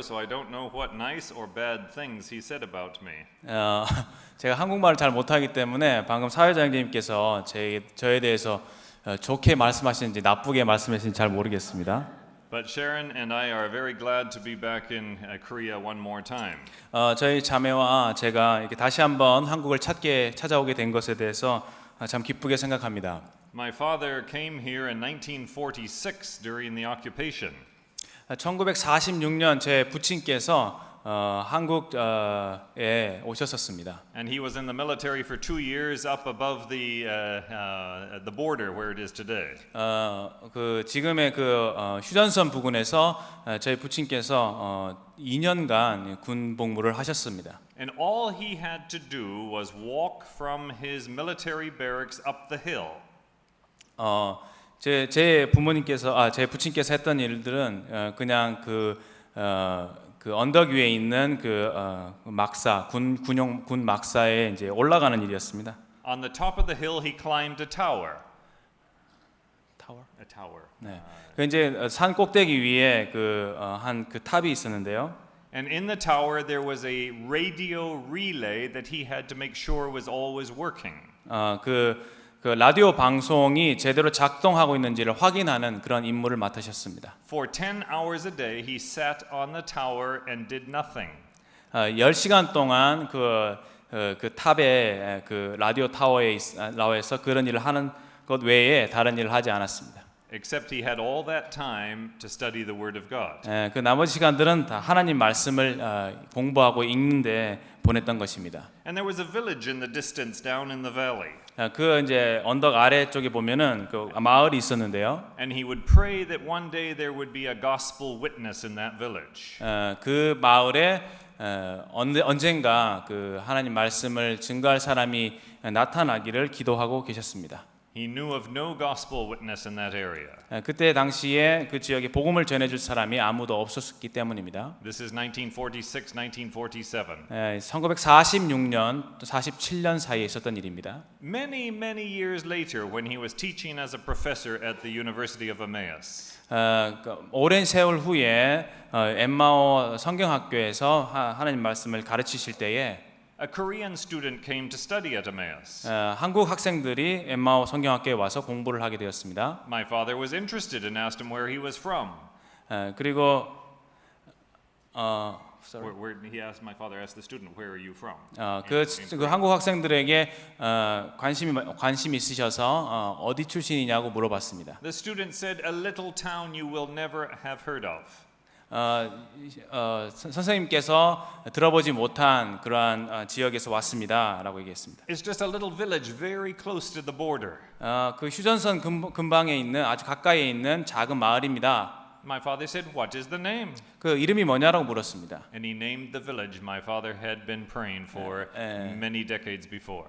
so I don't know what nice or bad things he said about me. 제가 한국말을 잘 못하기 때문에 방금 사회자님께서 저에 대해서 좋게 말씀하시는지 나쁘게 말씀하시는지 잘 모르겠습니다. But Sharon and I are very glad to be back in Korea one more time. 저희 자매와 제가 이렇게 다시 한번 한국을 찾아오게 된 것에 대해서 참 기쁘게 생각합니다. My father came here in 1946 during the occupation. 1946년 제 부친께서 한국에 오셨었습니다. And he was in the military for 2 years up above the border where it is today. 그 지금의 그 휴전선 부근에서 저희 부친께서 2년간 군 복무를 하셨습니다. And all he had to do was walk from his military barracks up the hill. 제 부모님께서 제 부친께서 했던 일들은 그냥 그 언덕 위에 있는 막사 군 막사에 이제 올라가는 일이었습니다. On the top of the hill, he climbed a tower. 타워? A tower. 네. 그 이제 산 꼭대기 위에 그 탑이 있었는데요. And in the tower there was a radio relay that he had to make sure was always working. 그 라디오 방송이 제대로 작동하고 있는지를 확인하는 그런 임무를 맡으셨습니다. For 10 hours a day he sat on the tower and did nothing. 10시간 동안 그 탑에 그 라디오 타워에 나와서 그런 일을 하는 것 외에 다른 일을 하지 않았습니다. Except he had all that time to study the word of God. 그 나머지 시간들은 다 하나님 말씀을 공부하고 읽는데 보냈던 것입니다. And there was a village in the distance down in the valley. 그 이제 언덕 아래 쪽에 보면은 그 마을이 있었는데요. And he would pray that one day there would be a gospel witness in that village. 그 마을에 언젠가 그 하나님 말씀을 증거할 사람이 나타나기를 기도하고 계셨습니다. He knew of no gospel witness in that area. 그때 당시에 그 지역에 복음을 전해줄 사람이 아무도 없었기 때문입니다. This is 1946, 1947. 1946년 또 47년 사이에 있었던 일입니다. Many years later, when he was teaching as a professor at the University of Emmaus. 오랜 세월 후에 엠마오 성경학교에서 하나님 말씀을 가르치실 때에 A Korean student came to study at Emmaus. 한국 학생들이 엠마오 성경학교에 와서 공부를 하게 되었습니다. My father was interested and asked him where he was from. 그리고 He asked my father asked the student, "Where are you from?" 그 한국 학생들에게 관심이 있으셔서 어디 출신이냐고 물어봤습니다. The student said, "A little town you will never have heard of." 선생님께서 들어보지 못한 그러한 지역에서 왔습니다라고 얘기했습니다. It's just a little village very close to the border. 그 휴전선 근방에 있는 아주 가까이에 있는 작은 마을입니다. My father said, "What is the name?" 그 이름이 뭐냐라고 물었습니다. And he named the village my father had been praying for many decades before.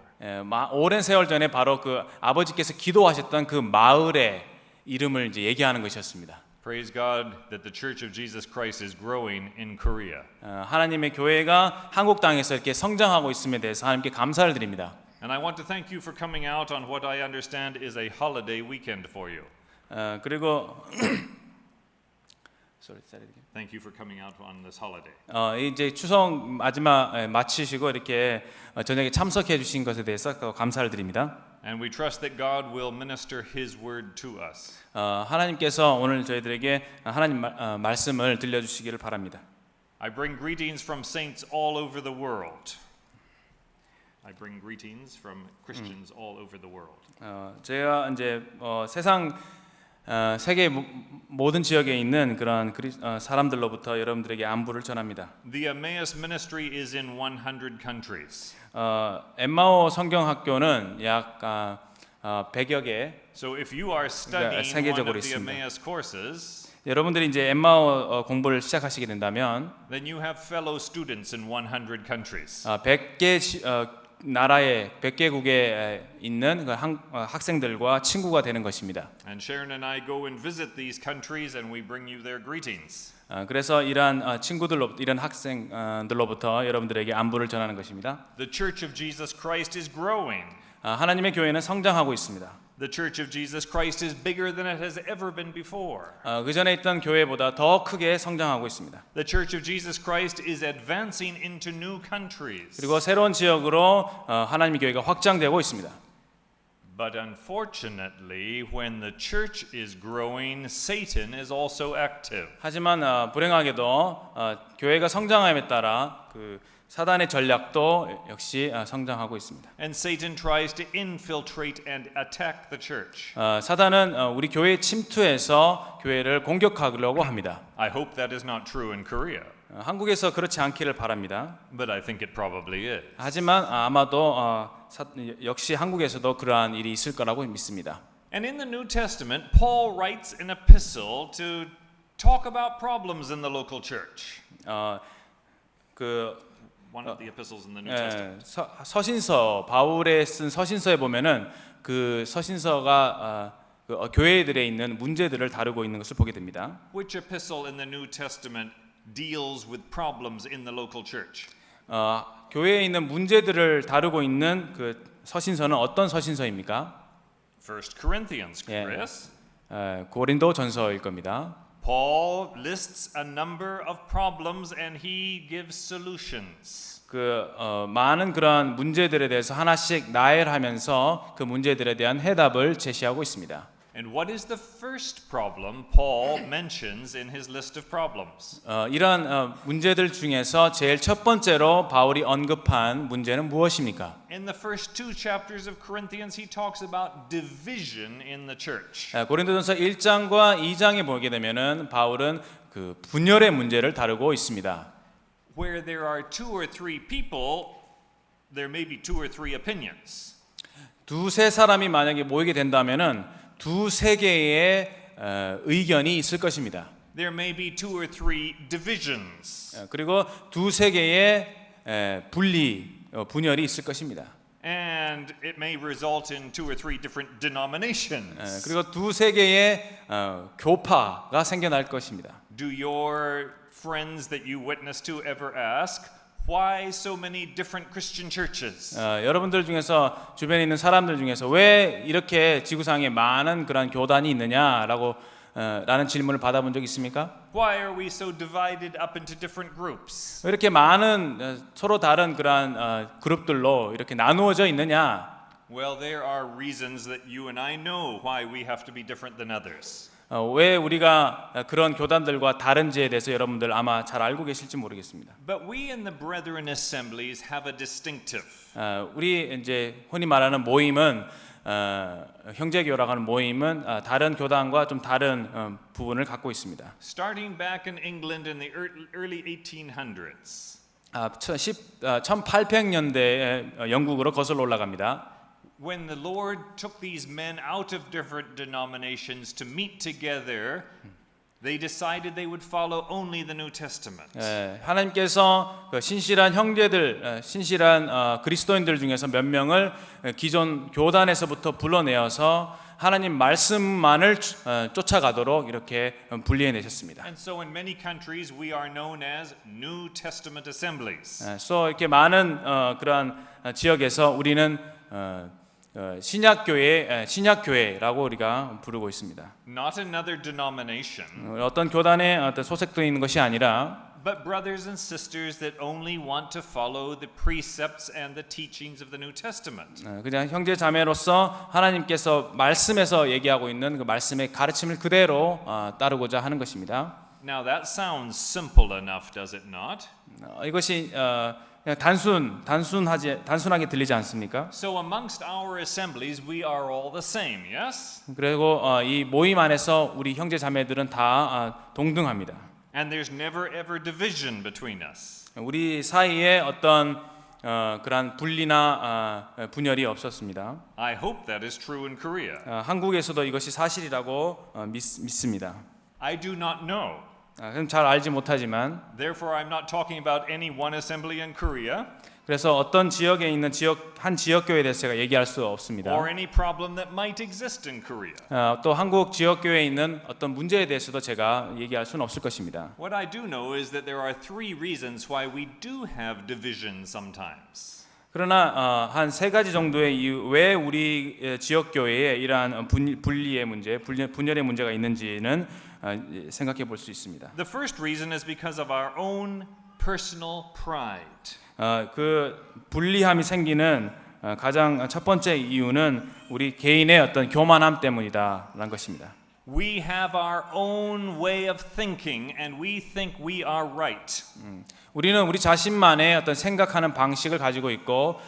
오랜 세월 전에 바로 그 아버지께서 기도하셨던 그 마을의 이름을 이제 얘기하는 것이었습니다. Praise God that the Church of Jesus Christ is growing in Korea. 하나님의 교회가 한국 땅에서 이렇게 성장하고 있음에 대해서 하나님께 감사를 드립니다. And I want to thank you for coming out on what I understand is a holiday weekend for you. 그리고 Thank you for coming out on this holiday. 이제 추석 마지막 마치시고 이렇게 저녁에 참석해 주신 것에 대해서 감사를 드립니다. And we trust that God will minister His word to us. 하나님께서 오늘 저희들에게 하나님 말씀을 들려주시기를 바랍니다. I bring greetings from saints all over the world. I bring greetings from Christians all over the world. 제가 이제 세계 모든 지역에 있는 그런 사람들로부터 여러분들에게 안부를 전합니다. The Emmaus ministry is in 100 countries. 엠마오 성경학교는 약 100여 개. So if you are studying one of the Emmaus courses, 여러분들이 이제 엠마오 공부를 시작하시게 된다면, then you have fellow students in 100 countries. 100개 나라의 100개국에 있는 학생들과 친구가 되는 것입니다. And Sharon and I go and visit these countries and we bring you their greetings. 그래서 이러한 이런 학생들로부터 여러분들에게 안부를 전하는 것입니다. The Church of Jesus Christ is growing. 하나님의 교회는 성장하고 있습니다. The Church of Jesus Christ is bigger than it has ever been before. 그 전에 있던 교회보다 더 크게 성장하고 있습니다. The Church of Jesus Christ is advancing into new countries. 그리고 새로운 지역으로 하나님의 교회가 확장되고 있습니다. But unfortunately, when the church is growing, Satan is also active. 하지만 불행하게도 교회가 성장함에 따라 그 사단의 전략도 역시 성장하고 있습니다. And Satan tries to infiltrate and attack the church. 사단은 우리 교회에 침투해서 교회를 공격하려고 합니다. I hope that is not true in Korea, 한국에서 그렇지 않기를 바랍니다. but I think it probably is. 하지만 아마도 역시 한국에서도 그러한 일이 있을 거라고 믿습니다. And in the New Testament, Paul writes an epistle to talk about problems in the local church. One of the epistles in the New Testament. 서신서 바울의 쓴 서신서에 보면은 그 서신서가 교회들에 있는 문제들을 다루고 있는 것을 보게 됩니다. Which epistle in the New Testament deals with problems in the local church? 교회에 있는 문제들을 다루고 있는 그 서신서는 어떤 서신서입니까? 1 Corinthians, Chris. 고린도 전서일 겁니다. Paul lists a number of problems and he gives solutions. 많은 그러한 문제들에 대해서 하나씩 나열하면서 그 문제들에 대한 해답을 제시하고 있습니다. And what is the first problem Paul mentions in his list of problems? 이러한 문제들 중에서 제일 첫 번째로 바울이 언급한 문제는 무엇입니까? In the first two chapters of Corinthians, he talks about division in the church. 고린도전서 1장과 2장에 보게 되면은 바울은 그 분열의 문제를 다루고 있습니다. Where there are two or three people, there may be two or three opinions. 두세 사람이 만약에 모이게 된다면은 두세 개의 의견이 있을 것입니다. There may be two or three divisions. 그리고 두세 개의 분열이 있을 것입니다. And it may result in two or three different denominations. 그리고 두세 개의 교파가 생겨날 것입니다. Do your friends that you witness to ever ask, why so many different Christian churches? 여러분들 중에서 주변에 있는 사람들 중에서 왜 이렇게 지구상에 많은 그런 교단이 있느냐라고 라는 질문을 받아본 적 있습니까? Why are we so divided up into different groups? 왜 이렇게 많은 서로 다른 그러한 그룹들로 이렇게 나누어져 있느냐? Well, there are reasons that you and I know why we have to be different than others. 왜 우리가 그런 교단들과 다른지에 대해서 여러분들 아마 잘 알고 계실지 모르겠습니다. But we in the brethren assemblies have a distinctive. 우리 이제 흔히 말하는 모임은 형제교라고 하는 모임은 다른 교단과 좀 다른 부분을 갖고 있습니다. Starting back in England in the early 1800s. 1800년대에 영국으로 거슬러 올라갑니다. When the Lord took these men out of different denominations to meet together, they decided they would follow only the New Testament. 하나님께서 신실한 형제들, 신실한 그리스도인들 중에서 몇 명을 기존 교단에서부터 불러내어서 하나님 말씀만을 쫓아가도록 이렇게 분리해내셨습니다. And so in many countries we are known as New Testament assemblies. 그래서 이렇게 많은 그러한 지역에서 우리는 신약교회라고 우리가 부르고 있습니다. Not another denomination. 어떤 교단에 어떤 소속되어 있는 것이 아니라 But brothers and sisters that only want to follow the precepts and the teachings of the New Testament. 그냥 형제 자매로서 하나님께서 말씀에서 얘기하고 있는 그 말씀의 가르침을 그대로 따르고자 하는 것입니다. Now that sounds simple enough, does it not? 이것이 그냥 단순하게 들리지 않습니까? So amongst our assemblies we are all the same, yes? 그리고 이 모임 안에서 우리 형제 자매들은 다 동등합니다. And there's never ever division between us. 우리 사이에 어떤 그런 분리나 분열이 없었습니다. I hope that is true in Korea. 한국에서도 이것이 사실이라고 믿습니다. I do not know. 잘 알지 못하지만 Therefore I'm not talking about any one assembly in Korea. 그래서 어떤 지역에 있는 한 지역교회에 대해서 제가 얘기할 수 없습니다. Or any problem that might exist in Korea. 또 한국 지역교회에 있는 어떤 문제에 대해서도 제가 얘기할 수는 없을 것입니다. What I do know is that there are three reasons why we do have division sometimes. 그러나 한 세 가지 정도의 이유 왜 우리 지역 교회에 이러한 분리의 문제, 분열의 문제가 있는지는 생각해 볼 수 있습니다. The first reason is because of our own personal pride. 그 분리함이 생기는 가장 첫 번째 이유는 우리 개인의 어떤 교만함 때문이다라는 것입니다. We have our own way of thinking and we think we are right. 우리는 우리 자신만의 어떤 생각하는 방식을 가지고 있고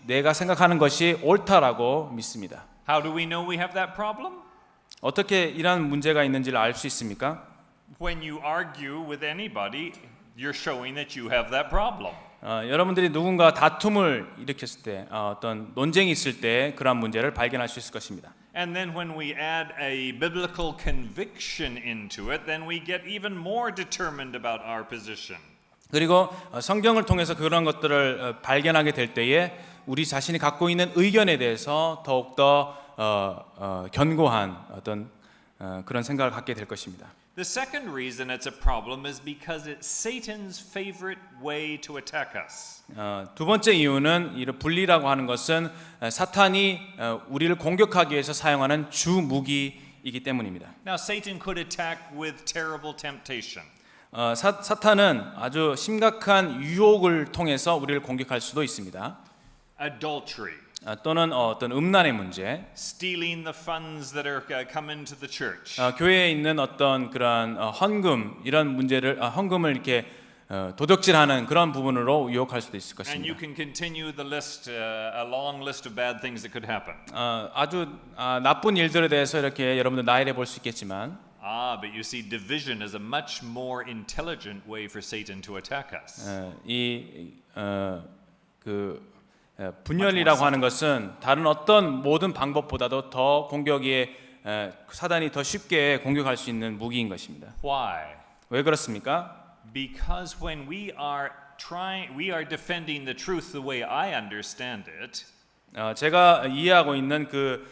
내가 생각하는 것이 옳다라고 믿습니다. How do we know we have that problem? 어떻게 이런 문제가 있는지를 알 수 있습니까? When you argue with anybody, you're showing that you have that problem. 여러분들이 누군가 다툼을 일으켰을 때 어떤 논쟁이 있을 때 그러한 문제를 발견할 수 있을 것입니다. And then when we add a biblical conviction into it, then we get even more determined about our position. 그리고 성경을 통해서 그런 것들을 발견하게 될 때에 우리 자신이 갖고 있는 의견에 대해서 더욱더 견고한 어떤 그런 생각을 갖게 될 것입니다. The second reason it's a problem is because it's Satan's favorite way to attack us. 두 번째 이유는 이런 분리라고 하는 것은 사탄이 우리를 공격하기 위해서 사용하는 주 무기이기 때문입니다. Now Satan could attack with terrible temptation. 사탄은 아주 심각한 유혹을 통해서 우리를 공격할 수도 있습니다. Adultery. 또는 어떤 음란의 문제, Stealing the funds that are come into the church. 교회에 있는 어떤 그러한 헌금 이런 문제를 헌금을 이렇게 도둑질하는 그런 부분으로 유혹할 수도 있을 And you 것입니다. can continue the list, a long list of bad things that could happen. 아주 나쁜 일들에 대해서 이렇게 여러분들 나열해 볼 수 있겠지만, But you see, division is a much more intelligent way for Satan to attack us. 분열이라고 하는 것은 다른 어떤 모든 방법보다도 더 공격에 사단이 더 쉽게 공격할 수 있는 무기인 것입니다. Why? 왜 그렇습니까? Because when we are defending the truth the way I understand it, 제가 이해하고 있는 그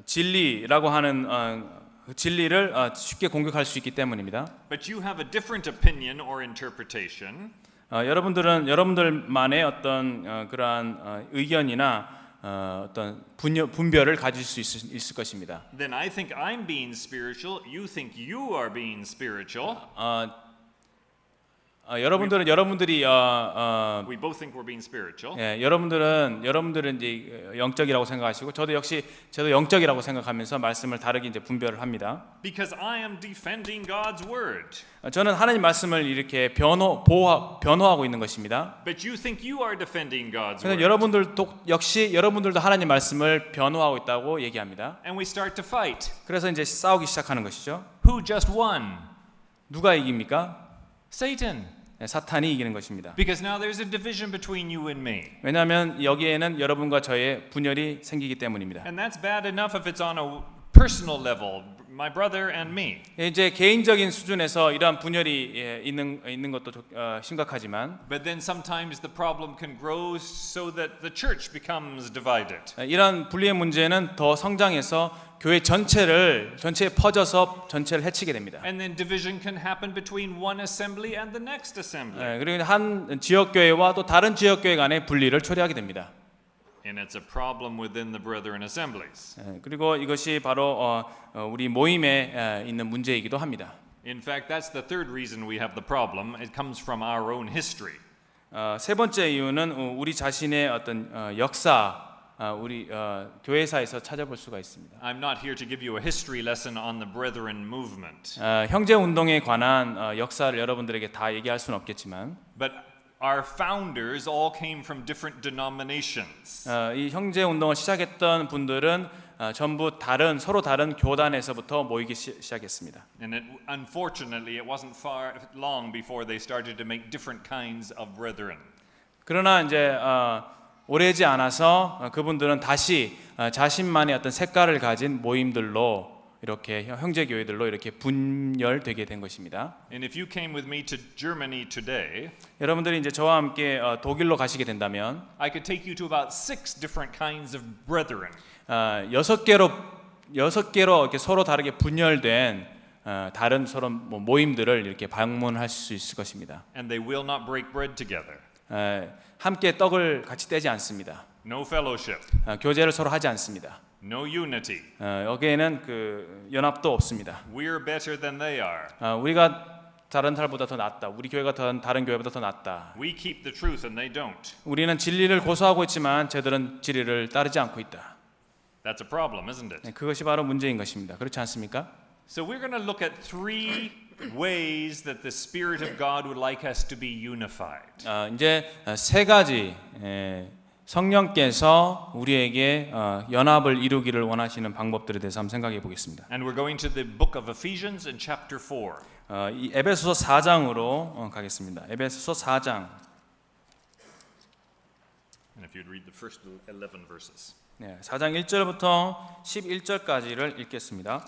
진리라고 하는 그 진리를 쉽게 공격할 수 있기 때문입니다. but you have a different opinion or interpretation, 여러분들만의 어떤 그러한 의견이나 어떤 분별을 가질 수 있을 것입니다. then I think I'm being spiritual, you think you are being spiritual. 여러분들이 We both think we're being spiritual. 여러분들은 이제 영적이라고 생각하시고 저도 영적이라고 생각하면서 말씀을 다르게 이제 분별을 합니다. Because I am defending God's word. 저는 하나님 말씀을 이렇게 변호하고 있는 것입니다. But you think you are defending God's 그래서 word. 여러분들도 하나님 말씀을 변호하고 있다고 얘기합니다. And we start to fight. 그래서 이제 싸우기 시작하는 것이죠. Who just won? 누가 이깁니까? Satan. 사탄이 이기는 것입니다. Because now there's a division between you and me. 왜냐하면 여기에는 여러분과 저의 분열이 생기기 때문입니다. And that's bad enough if it's on a personal level, my brother and me. 이제 개인적인 수준에서 이러한 분열이 있는 것도 심각하지만 But then sometimes the problem can grow so that the church becomes divided. 이러한 분리의 문제는 더 성장해서 교회 전체에 퍼져서 전체를 해치게 됩니다. And then division can happen between one assembly and the next assembly. 그리고 한 지역 교회와 또 다른 지역 교회 간의 분리를 초래하게 됩니다. And it's a problem within the brethren assemblies. 그리고 이것이 바로 우리 모임에 있는 문제이기도 합니다. In fact, that's the third reason we have the problem. It comes from our own history. 세 번째 이유는 우리 자신의 어떤 역사, 우리 교회사에서 찾아볼 수가 있습니다. I'm not here to give you a history lesson on the brethren movement. 형제 운동에 관한 역사를 여러분들에게 다 얘기할 수는 없겠지만, But our founders all came from different denominations. 이 형제 운동을 시작했던 분들은 전부 서로 다른 교단에서부터 모이기 시작했습니다. And unfortunately, it wasn't long before they started to make different kinds of brethren. 그러나 이제 오래지 않아서 그분들은 다시 자신만의 어떤 색깔을 가진 모임들로 이렇게 형제 교회들로 이렇게 분열되게 된 것입니다. And if you came with me to Germany today, 여러분들이 이제 저와 함께 독일로 가시게 된다면 I could take you to about 6 different kinds of brethren. 6개로 이렇게 서로 다르게 분열된 다른 서로 모임들을 이렇게 방문할 수 있을 것입니다. And they will not break bread together. 함께 떡을 같이 떼지 않습니다. No fellowship, 교제를 서로 하지 않습니다. no unity. 여기에는 그 연합도 없습니다. We're better than they are. 우리가 다른 사람보다 더 낫다. 우리 교회가 다른 교회보다 더 낫다. We keep the truth and they don't. 우리는 진리를 고수하고 있지만 쟤들은 진리를 따르지 않고 있다. That's a problem, isn't it? 그것이 바로 문제인 것입니다. 그렇지 않습니까? So we're going to look at three ways that the Spirit of God would like us to be unified. 이제 세 가지 성령께서 우리에게 연합을 이루기를 원하시는 방법들에 대해서 한번 생각해 보겠습니다. And we're going to the book of Ephesians in chapter 4. 이 에베소서 4장으로 가겠습니다. 에베소서 4장. And if you'd read the first 11 verses. 4장 1절부터 11절까지를 읽겠습니다.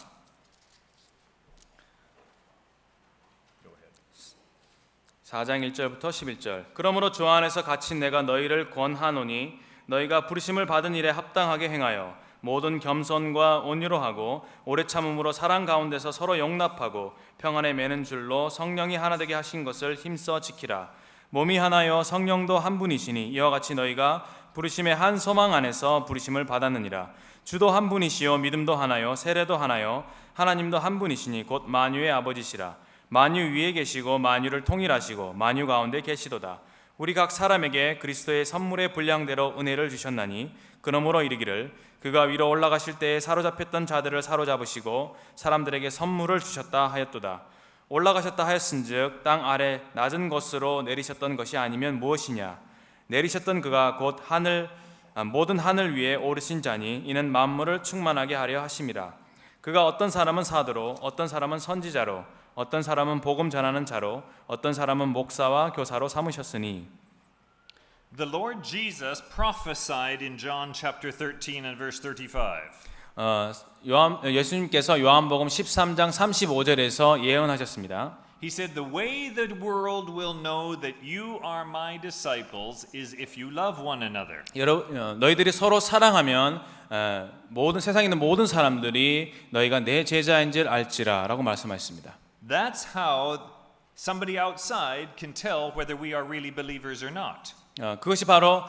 4장 1절부터 11절. 그러므로 주 안에서 갇힌 내가 너희를 권하노니 너희가 부르심을 받은 일에 합당하게 행하여 모든 겸손과 온유로 하고 오래 참음으로 사랑 가운데서 서로 용납하고 평안에 매는 줄로 성령이 하나 되게 하신 것을 힘써 지키라. 몸이 하나요 성령도 한 분이시니 이와 같이 너희가 부르심의 한 소망 안에서 부르심을 받았느니라. 주도 한 분이시요 믿음도 하나요 세례도 하나요 하나님도 한 분이시니 곧 만유의 아버지시라. 만유 위에 계시고 만유를 통일하시고 만유 가운데 계시도다. 우리 각 사람에게 그리스도의 선물의 분량대로 은혜를 주셨나니 그러므로 이르기를 그가 위로 올라가실 때에 사로잡혔던 자들을 사로잡으시고 사람들에게 선물을 주셨다 하였도다. 올라가셨다 하였은즉 땅 아래 낮은 곳으로 내리셨던 것이 아니면 무엇이냐. 내리셨던 그가 곧 모든 하늘 위에 오르신 자니 이는 만물을 충만하게 하려 하심이라. 그가 어떤 사람은 사도로 어떤 사람은 선지자로 어떤 사람은 복음 전하는 자로 어떤 사람은 목사와 교사로 삼으셨으니 The Lord Jesus prophesied in John chapter 13 and verse 35. 예수님께서 요한복음 13장 35절에서 예언하셨습니다. He said, "The way the world will know that you are my disciples is if you love one another." 너희들이 서로 사랑하면 모든 세상에 있는 모든 사람들이 너희가 내 제자인 줄 알지라라고 말씀하셨습니다. That's how somebody outside can tell whether we are really believers or not. 그것이 바로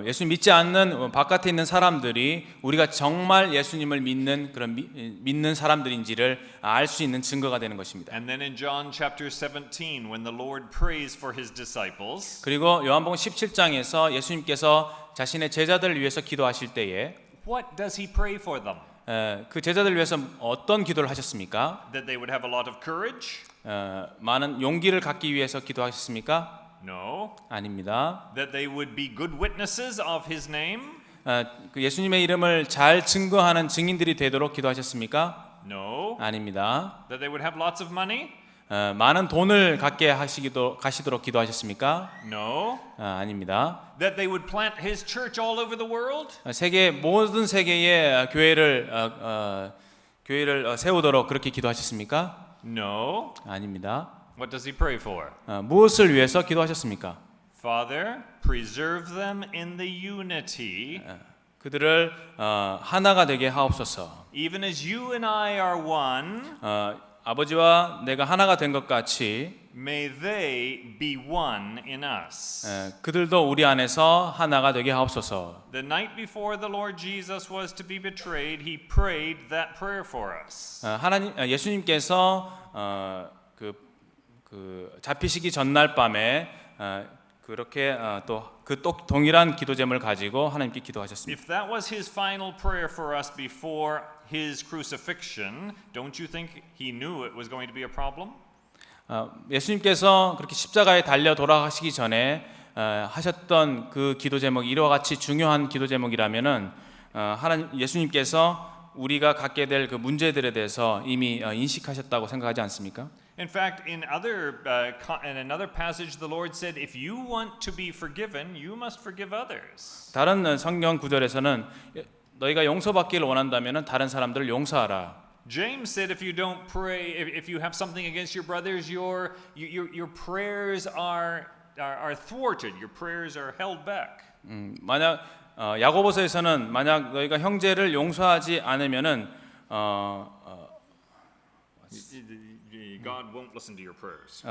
예수님 믿지 않는 바깥에 있는 사람들이 우리가 정말 예수님을 믿는 그런 믿는 사람들인지를 알 수 있는 증거가 되는 것입니다. And then in John chapter 17 when the Lord prays for his disciples, 그리고 요한복음 17장에서 예수님께서 자신의 제자들을 위해서 기도하실 때에 what does he pray for them? 그 제자들을 위해서 어떤 기도를 하셨습니까? That they would have a lot of courage? 많은 용기를 갖기 위해서 기도하셨습니까? No. 아닙니다. That they would be good witnesses of his name? 그 예수님의 이름을 잘 증거하는 증인들이 되도록 기도하셨습니까? No. 아닙니다. That they would have lots of money? 많은 돈을 갖게 가시도록 기도하셨습니까? No. 아닙니다. That they would plant his church all over the world? 모든 세계에 교회를 세우도록 그렇게 기도하셨습니까? No. 아닙니다. What does he pray for? 무엇을 위해서 기도하셨습니까? Father, preserve them in the unity. 그들을 하나가 되게 하옵소서. Even as you and I are one, 아버지와 내가 하나가 된 것 같이 may they be one in us. 그들도 우리 안에서 하나가 되게 하옵소서. The night before the Lord Jesus was to be betrayed, he prayed that prayer for us. 예수님께서 그 잡히시기 전날 밤에 그렇게 또 그 동일한 기도 제목을 가지고 하나님께 기도하셨습니다. If that was his final prayer for us before his crucifixion, don't you think he knew it was going to be a problem? 예수님께서 그렇게 십자가에 달려 돌아가시기 전에 하셨던 그 기도 제목이 이와 같이 중요한 기도 제목이라면은 예수님께서 우리가 갖게 될 그 문제들에 대해서 이미 인식하셨다고 생각하지 않습니까? In fact, in another passage, the Lord said, "If you want to be forgiven, you must forgive others." 다른 성경 구절에서는 너희가 용서받기를 원한다면은 다른 사람들을 용서하라. James said, "If you don't pray, if you have something against your brothers, your prayers are thwarted. Your prayers are held back." 만약 야고보서에서는 만약 너희가 형제를 용서하지 않으면은 God won't listen to your prayers.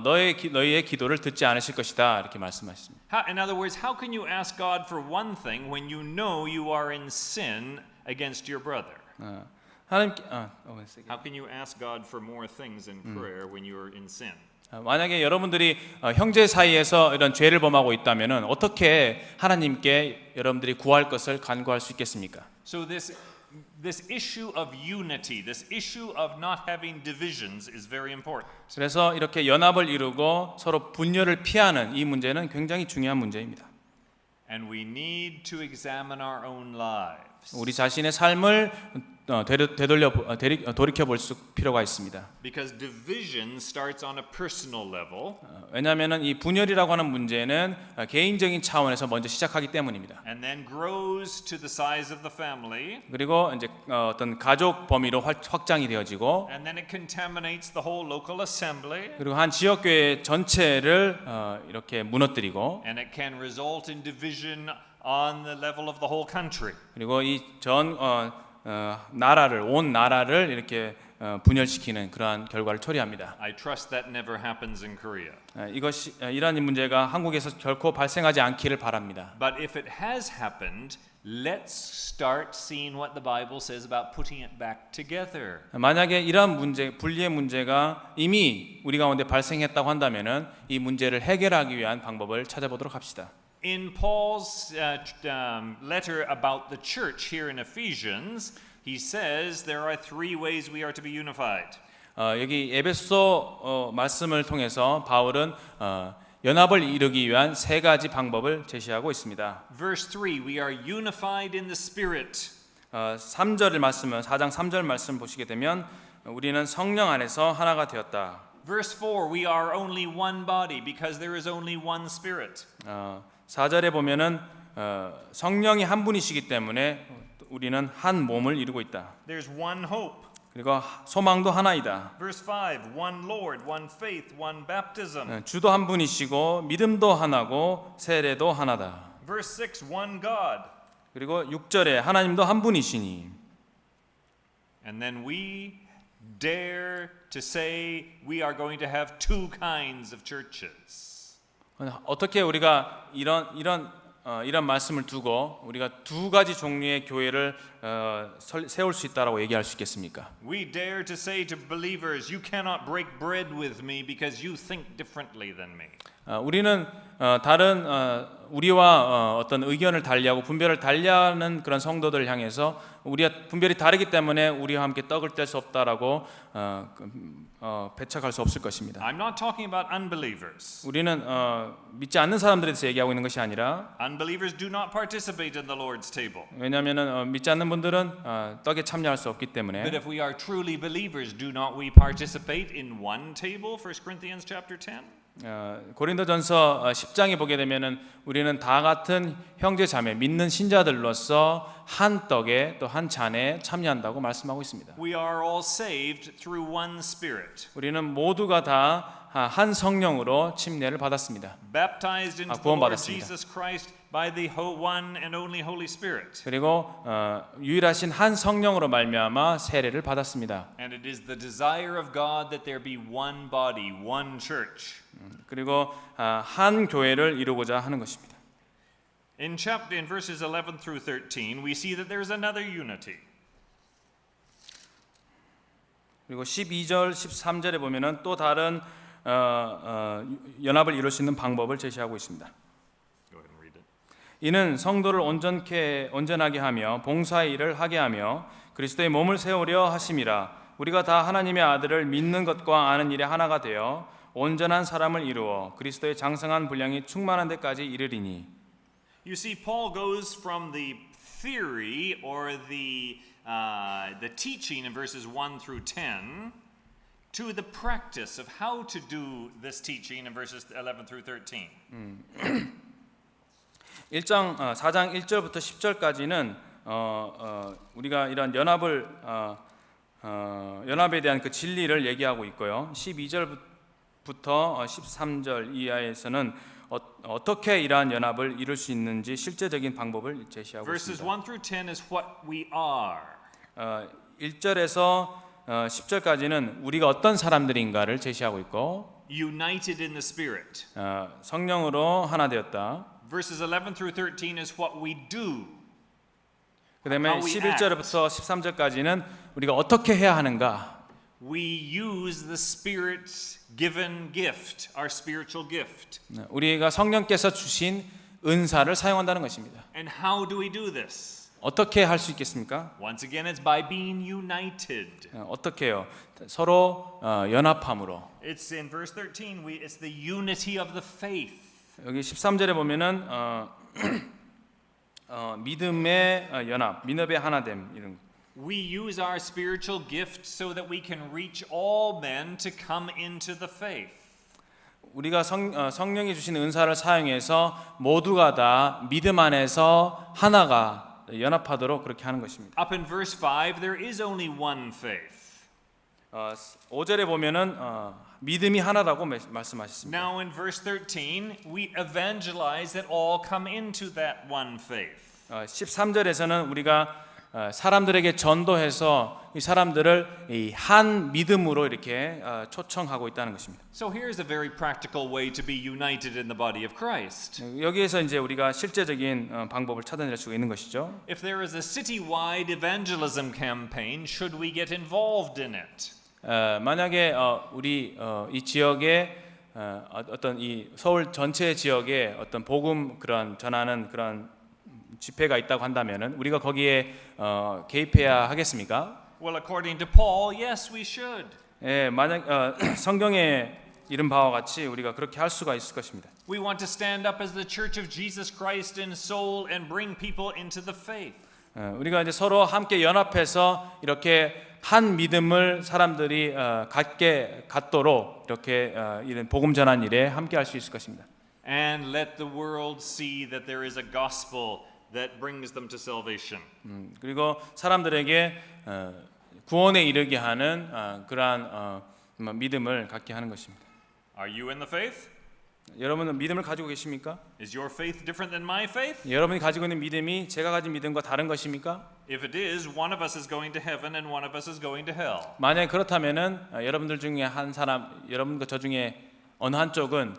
너희의 기도를 듣지 않으실 것이다 이렇게 말씀하십니다. In other words, how can you ask God for one thing when you know you are in sin against your brother? 하나님께 How can you ask God for more things in prayer when you are in sin? 만약에 여러분들이 형제 사이에서 이런 죄를 범하고 있다면은 어떻게 하나님께 여러분들이 구할 것을 간구할 수 있겠습니까? So this issue of unity, this issue of not having divisions is very important. 그래서 이렇게 연합을 이루고 서로 분열을 피하는 이 문제는 굉장히 중요한 문제입니다. And we need to examine our own lives. 우리 자신의 삶을 돌이켜 볼 필요가 있습니다. Because division starts on a personal level. 왜냐하면은 이 분열이라고 하는 문제는 개인적인 차원에서 먼저 시작하기 때문입니다. And then grows to the size of the family. 그리고 이제 어떤 가족 범위로 확장이 되어지고, And then it contaminates the whole local assembly. 그리고 한 지역 교회 전체를 이렇게 무너뜨리고, And it can result in division on the level of the whole country. 그리고 이 온 나라를 이렇게 분열시키는 그러한 결과를 초래합니다. I trust that never happens in Korea. 이러한 문제가 한국에서 결코 발생하지 않기를 바랍니다. But if it has happened, let's start seeing what the Bible says about putting it back together. 만약에 이러한 분리의 문제가 이미 우리 가운데 발생했다고 한다면은 이 문제를 해결하기 위한 방법을 찾아보도록 합시다. In Paul's letter about the church here in Ephesians, he says there are three ways we are to be unified. 여기 에베소 말씀을 통해서 바울은 연합을 이루기 위한 세 가지 방법을 제시하고 있습니다. Verse 3, we are unified in the Spirit. 3절 말씀은 4장 3절 말씀 보시게 되면 우리는 성령 안에서 하나가 되었다. Verse 4, we are only one body because there is only one Spirit. 4절에 보면은 성령이 한 분이시기 때문에 우리는 한 몸을 이루고 있다. There's one hope. 그리고 소망도 하나이다. Verse 5, one Lord, one faith, one baptism. 주도 한 분이시고 믿음도 하나고 세례도 하나다. Verse 6, one God. 그리고 6절에 하나님도 한 분이시니. And then we dare to say we are going to have two kinds of churches. 어떻게 우리가 이런 말씀을 두고 우리가 두 가지 종류의 교회를 세울 수 있다라고 얘기할 수 있겠습니까? We dare to say to believers, you cannot break bread with me because you think differently than me. 우리는 다른 우리와 어떤 의견을 달리하고 분별을 달리하는 그런 성도들을 향해서 우리가 분별이 다르기 때문에 우리와 함께 떡을 뗄 수 없다라고 배척할 수 없을 것입니다. I'm not talking about unbelievers. 우리는 믿지 않는 사람들에 대해서 얘기하고 있는 것이 아니라 Unbelievers do not participate in the Lord's table. 왜냐하면 믿지 않는 분들은 떡에 참여할 수 없기 때문에. But if we are truly believers, do not we participate in one table? 1 Corinthians chapter 10. 고린도전서 10장에 보게 되면은 우리는 다 같은 형제 자매 믿는 신자들로서 한 떡에 또 한 잔에 참여한다고 말씀하고 있습니다. We are all saved through one Spirit. 우리는 모두가 다 한 성령으로 침례를 받았습니다. Baptized into the Lord Jesus Christ by the one and only Holy Spirit. 그리고 유일하신 한 성령으로 말미암아 세례를 받았습니다. And it is the desire of God that there be one body, one church. 그리고 한 교회를 이루고자 하는 것입니다. In verses 11 through 13, we see that there is another unity. 그리고 12절, 13절에 보면은 또 다른 연합을 이룰 수 있는 방법을 제시하고 있습니다. Go ahead and read it. 이는 성도를 온전하게 하며 봉사의 일을 하게 하며 그리스도의 몸을 세우려 하심이라. 우리가 다 하나님의 아들을 믿는 것과 아는 일에 하나가 되어 온전한 사람을 이루어 그리스도의 장성한 분량이 충만한 데까지 이르리니. You see, Paul goes from the theory or the teaching in verses 1 through 10 to the practice of how to do this teaching in verses 11 through 13. 4장 1절부터 10절까지는 우리가 이런 연합에 대한 그 진리를 얘기하고 있고요. 12절부터 13절 이하에서는 어떻게 이러한 연합을 이룰 수 있는지 실제적인 방법을 제시하고 Verses 있습니다. 1 through 10 is what we are. 1절에서 10절까지는 우리가 어떤 사람들인가를 제시하고 있고 united in the Spirit. 성령으로 하나 되었다. Verses 11 through 13 is what we do. 그다음에 How we 11절부터 13절까지는 우리가 어떻게 해야 하는가. We use the Spirit's given gift, our spiritual gift. 우리가 성령께서 주신 은사를 사용한다는 것입니다. And how do we do this? 어떻게 할 수 있겠습니까? Once again, it's by being united. 어떻게 해요? 서로 연합함으로. It's in verse 13, it's the unity of the faith. 여기 13절에 보면은 믿음의 연합, 믿음의 하나됨 이런 거. We use our spiritual gift so that we can reach all men to come into the faith. 우리가 성령이 주신 은사를 사용해서 모두가 다 믿음 안에서 하나가 연합하도록 그렇게 하는 것입니다. Up in verse 5, there is only one faith. 5절에 보면은 믿음이 하나라고 말씀하셨습니다. Now in verse 13, we evangelize that all come into that one faith. 13절에서는 우리가 사람들에게 전도해서 이 사람들을 이 한 믿음으로 이렇게 초청하고 있다는 것입니다. So here's a very practical way to be united in the body of Christ. 여기에서 이제 우리가 실제적인 방법을 찾아낼 수가 있는 것이죠. If there is a citywide evangelism campaign, should we get involved in it? 만약에 우리 이 지역에 어떤 이 서울 전체 지역에 어떤 복음 그런 전하는 그런 집회가 있다고 한다면은 우리가 거기에 개입해야 하겠습니까? Well, according to Paul, yes, we should. 예, 만약 성경에 이른 바와 같이 우리가 그렇게 할 수가 있을 것입니다. We want to stand up as the Church of Jesus Christ in soul and bring people into the faith. 우리가 이제 서로 함께 연합해서 이렇게 한 믿음을 사람들이 갖도록 이렇게 이런 복음 전한 일에 함께 할 수 있을 것입니다. And let the world see that there is a gospel that brings them to salvation. 그리고 사람들에게 구원에 이르게 하는 그러한 믿음을 갖게 하는 것입니다. Are you in the faith? 여러분은 믿음을 가지고 계십니까? Is your faith different than my faith? 여러분이 가지고 있는 믿음이 제가 가진 믿음과 다른 것입니까? If it is, one of us is going to heaven and one of us is going to hell. 만약 그렇다면은 여러분들 중에 한 사람, 여러분과 저 중에 어느 한쪽은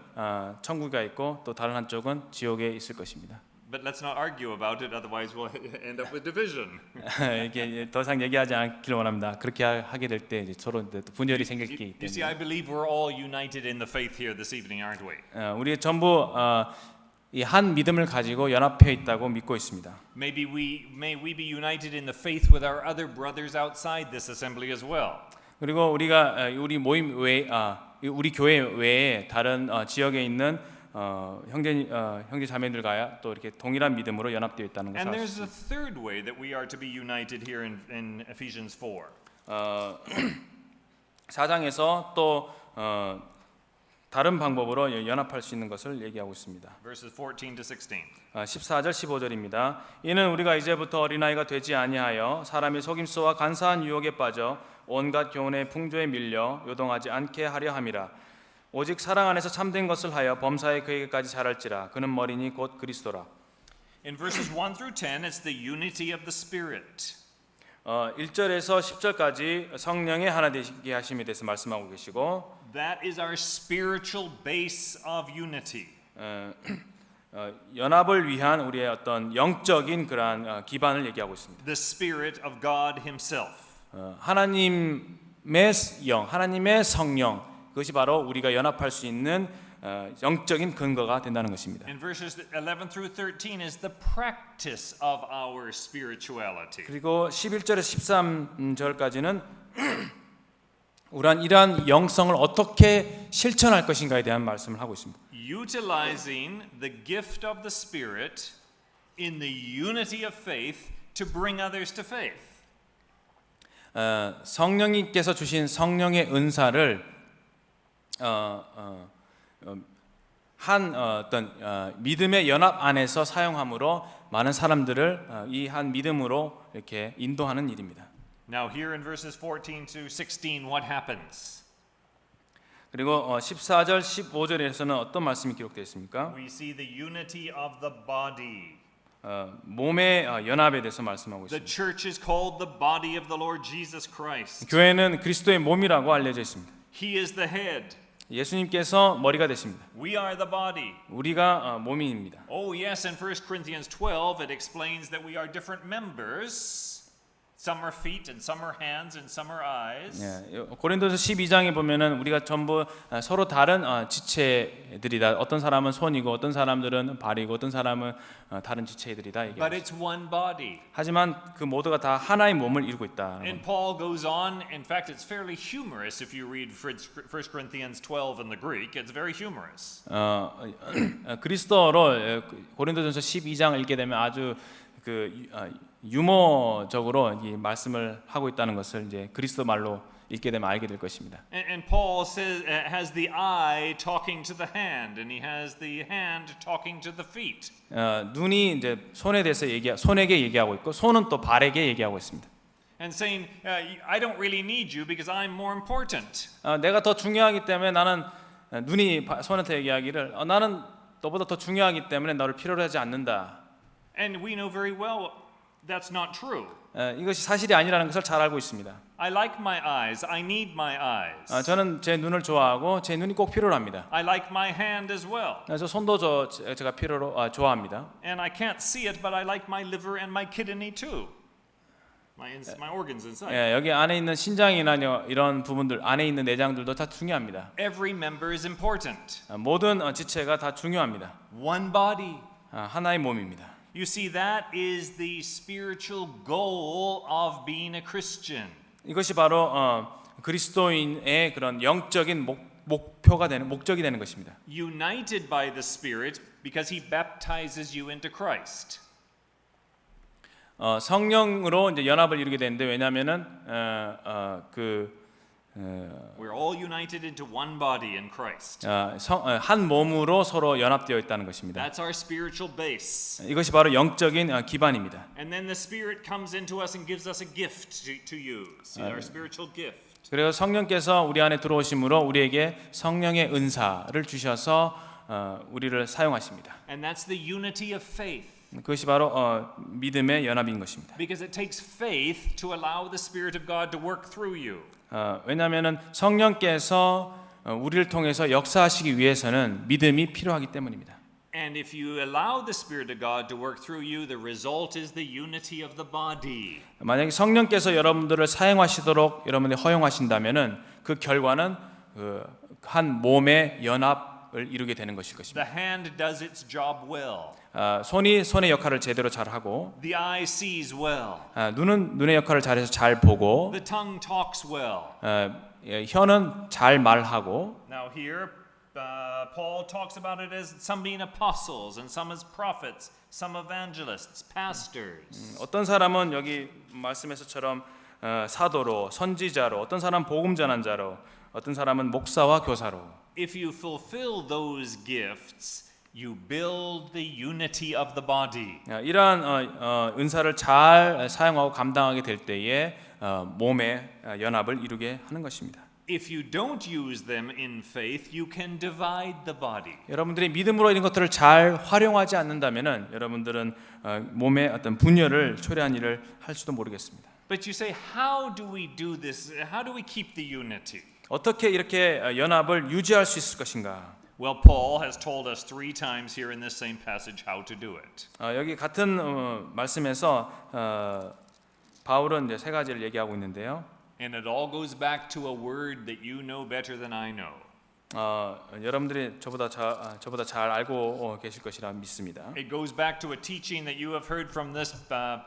천국에 있고 또 다른 한쪽은 지옥에 있을 것입니다. But let's not argue about it, otherwise we'll end up with division. 이게 더 이상 얘기하지 않기를 원합니다. 그렇게 하게 될 때 서로 분열이 생기기 You see, I 때문에 believe we're all united in the faith here this evening, aren't we? 우리 전부 이 한 믿음을 가지고 연합해 있다고 믿고 있습니다. May we be united in the faith with our other brothers outside this assembly as well. 그리고 우리가 우리 모임 외에 우리 교회 외에 다른 지역에 있는 형제 자매들과 또 이렇게 동일한 믿음으로 연합되어 있다는 것을 And 알 there's 수 a 있습니다. third way that we are to be united here in Ephesians 4. 4장에서 또 다른 방법으로 연합할 수 있는 것을 얘기하고 있습니다. Verses 14 to 16. 14절 15절입니다. 이는 우리가 이제부터 어린아이가 되지 아니하여 사람이 속임수와 간사한 유혹에 빠져 온갖 교훈의 풍조에 밀려 요동하지 않게 하려 함이라. 오직 사랑 안에서 참된 것을 하여 범사에 그에게까지 자랄지라. 그는 머리니 곧 그리스도라. In verses 1 through 10, it's the unity of the Spirit. 1절에서 10절까지 성령의 하나 되게 하심에 대해서 말씀하고 계시고 That is our spiritual base of unity. 연합을 위한 우리의 어떤 영적인 그러한 기반을 얘기하고 있습니다. The Spirit of God Himself. 하나님의 영, 하나님의 성령, 그것이 바로 우리가 연합할 수 있는 영적인 근거가 된다는 것입니다. In verses 11 through 13 is the practice of our spirituality. 그리고 11절에서 13절까지는 이러한 영성을 어떻게 실천할 것인가에 대한 말씀을 하고 있습니다. Utilizing the gift of the Spirit in the unity of faith to bring others to faith. 성령님께서 주신 성령의 은사를 한 어떤 믿음의 연합 안에서 사용함으로 많은 사람들을 이 한 믿음으로 이렇게 인도하는 일입니다. Now here in verses 14 to 16 what happens? 그리고 14절 15절에서는 어떤 말씀이 기록되어 있습니까? We see the unity of the body. 몸의 연합에 대해서 말씀하고 The 있습니다. church is called the body of the Lord Jesus Christ. 교회는 그리스도의 몸이라고 알려져 있습니다. He is the head. 예수님께서 머리가 되십니다. We are the body. 우리가 몸입니다. Oh, yes, in 1 Corinthians 12, it explains that we are different members. Some are feet, and some are hands, and some are eyes. 예, 고린도서 12장에 보면은 우리가 전부 서로 다른 지체들이다. 어떤 사람은 손이고, 어떤 사람들은 발이고, 어떤 사람은 다른 지체들이다. But 얘기합니다. it's one body. 하지만 그 모두가 다 하나의 몸을 이루고 있다. And Paul goes on. In fact, it's fairly humorous if you read 1 Corinthians 12 in the Greek. It's very humorous. 그리스도로 고린도전서 12장을 읽게 되면 아주 유머적으로 이 말씀을 하고 있다는 것을 이제 그리스도 말로 읽게 되면 알게 될 것입니다. And Paul says has the eye talking to the hand, and he has the hand talking to the feet. 눈이 이제 손에게 얘기하고 있고, 손은 또 발에게 얘기하고 있습니다. And saying, I don't really need you because I'm more important. 내가 더 중요하기 때문에 나는 눈이 손한테 얘기하기를 나는 너보다 더 중요하기 때문에 너를 필요로 하지 않는다. And we know very well that's not true. 이것이 사실이 아니라는 것을 잘 알고 있습니다. I like my eyes. I need my eyes. 저는 제 눈을 좋아하고 제 눈이 꼭 필요로 합니다. I like my hand as well. 그래서 손도 제가 필요로 좋아합니다. And I can't see it, but I like my liver and my kidney too. My organs inside. 예, 여기 안에 있는 신장이나 이런 부분들, 안에 있는 내장들도 다 중요합니다. Every member is important. 모든 지체가 다 중요합니다. One body. 하나의 몸입니다. You see, that is the spiritual goal of being a Christian. 이것이 바로 그리스도인의 그런 영적인 목적이 되는 것입니다. United by the Spirit because He baptizes you into Christ. 성령으로 이제 연합을 이루게 되는데 왜냐하면은 We're all united into one body in Christ. 한 몸으로 서로 연합되어 있다는 것입니다. That's our spiritual base. 이것이 바로 영적인 기반입니다. And then the Spirit comes into us and gives us a gift to use, our spiritual gift. 그래서 성령께서 우리 안에 들어오심으로 우리에게 성령의 은사를 주셔서 우리를 사용하십니다. And that's the unity of faith. 그것이 바로 믿음의 연합인 것입니다. Because it takes faith to allow the Spirit of God to work through you. 왜냐하면은 성령께서 우리를 통해서 역사하시기 위해서는 믿음이 필요하기 때문입니다. And if you allow the Spirit of God to work through you, the result is the unity of the body. 만약에 성령께서 여러분들을 사용하시도록 여러분들이 허용하신다면은 그 결과는 한 몸의 연합을 이루게 되는 것일 것입니다. The hand does its job well. 손이 손의 역할을 제대로 잘하고, The eye sees well. 눈은 눈의 역할을 잘해서 잘 보고, The tongue talks well. 혀는 잘 말하고. Now here, Paul talks about it as some being apostles and some as prophets, some evangelists, pastors. 어떤 사람은 여기 말씀에서처럼 사도로, 선지자로, 어떤 사람은 복음 전환자로, 어떤 사람은 목사와 교사로. If you fulfill those gifts, you build the unity of the body. 이러한 은사를 잘 사용하고 감당하게 될 때에 몸의 연합을 이루게 하는 것입니다. If you don't use them in faith, you can divide the body. 여러분들이 믿음으로 이런 것들을 잘 활용하지 않는다면은 여러분들은 몸의 어떤 분열을 초래한 일을 할 수도 모르겠습니다. But you say, how do we do this? How do we keep the unity? 어떻게 이렇게 연합을 유지할 수 있을 것인가? Well, Paul has told us 3 times here in this same passage how to do it. 여기 같은 말씀에서 바울은 이제 3가지를 얘기하고 있는데요. And it all goes back to a word that you know better than I know. 여러분들이 저보다 잘 알고 계실 것이라 믿습니다. It goes back to a teaching that you have heard from this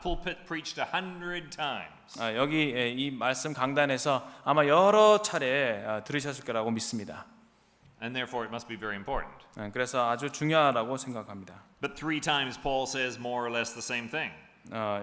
pulpit preached 100 times. 여기 이 말씀 강단에서 아마 여러 차례 들으셨을 거라고 믿습니다. And therefore it must be very important. 그래서 아주 중요하다고 생각합니다. But 3 times Paul says more or less the same thing.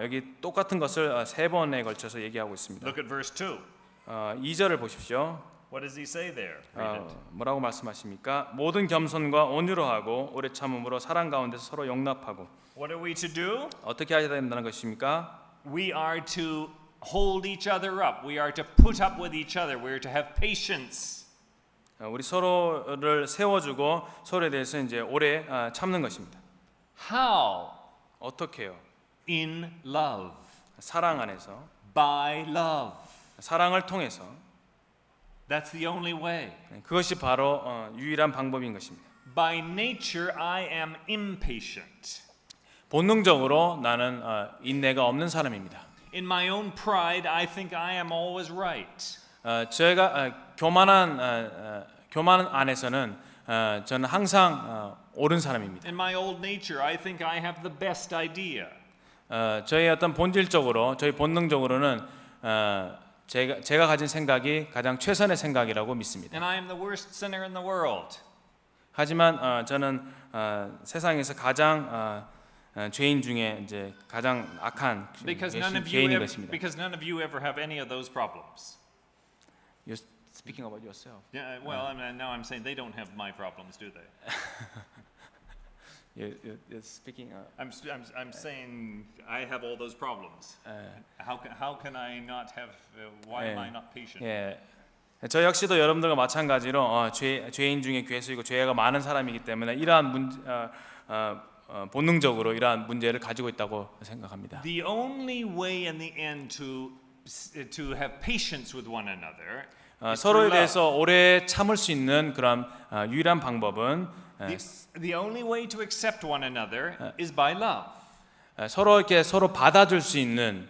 여기 똑같은 것을 3번에 걸쳐서 얘기하고 있습니다. Look at verse 2. 2절을 보십시오. What does he say there? Read it. 뭐라고 말씀하십니까? 모든 겸손과 온유로 하고 오래 참음으로 사랑 가운데서 서로 용납하고. What are we to do? 어떻게 해야 된다는 것입니까? We are to hold each other up. We are to put up with each other. We are to have patience. 우리 서로를 세워주고 서로에 대해서 이제 오래 참는 것입니다. How 어떻게요? In love. 사랑 안에서, By love. 사랑을 통해서. That's the only way. 그것이 바로 유일한 방법인 것입니다. By nature, I am impatient. 본능적으로 나는 인내가 없는 사람입니다. In my own pride, I think I am always right. 제가 교만 안에서는 저는 항상 옳은 사람입니다. In my old nature, I think I have the best idea. 저희 어떤 본질적으로, 저희 본능적으로는 제가 가진 생각이 가장 최선의 생각이라고 믿습니다. And I am the worst sinner in the world. 하지만 저는 세상에서 가장 죄인 중에 이제 가장 악한 죄인인 것입니다. Because none of you ever have any of those problems. You're speaking about yourself. Yeah, well, now I'm saying they don't have my problems, do they? You're speaking. I'm saying I have all those problems. How can I not have? Why am I not patient? 예. 저 역시도 여러분들과 마찬가지로 죄인 중에 괴수이고 죄가 많은 사람이기 때문에 이러한 본능적으로 이러한 문제를 가지고 있다고 생각합니다. The only way in the end to have patience with one another. 서로에 대해서 오래 참을 수 있는 그런 유일한 방법은 The only way to accept one another is by love. 서로 받아줄 수 있는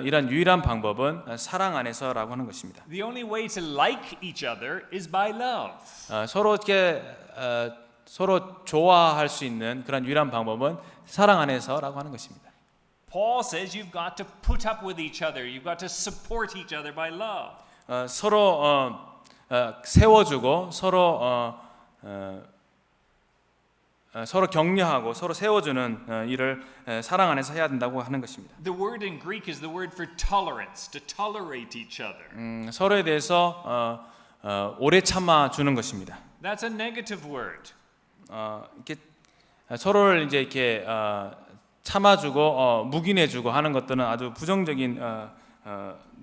이런 유일한 방법은 사랑 안에서라고 하는 것입니다. The only way to like each other is by love. 서로 좋아할 수 있는 그런 유일한 방법은 사랑 안에서라고 하는 것입니다. Paul says you've got to put up with each other. You've got to support each other by love. 서로 세워주고 서로 격려하고 서로 세워주는 일을 사랑 안에서 해야 된다고 하는 것입니다. The word in Greek is the word for tolerance, to tolerate each other. 서로에 대해서 오래 참아 주는 것입니다. That's a negative word. 이렇게 서로를 이제 이렇게 참아주고 묵인해주고 하는 것들은 아주 부정적인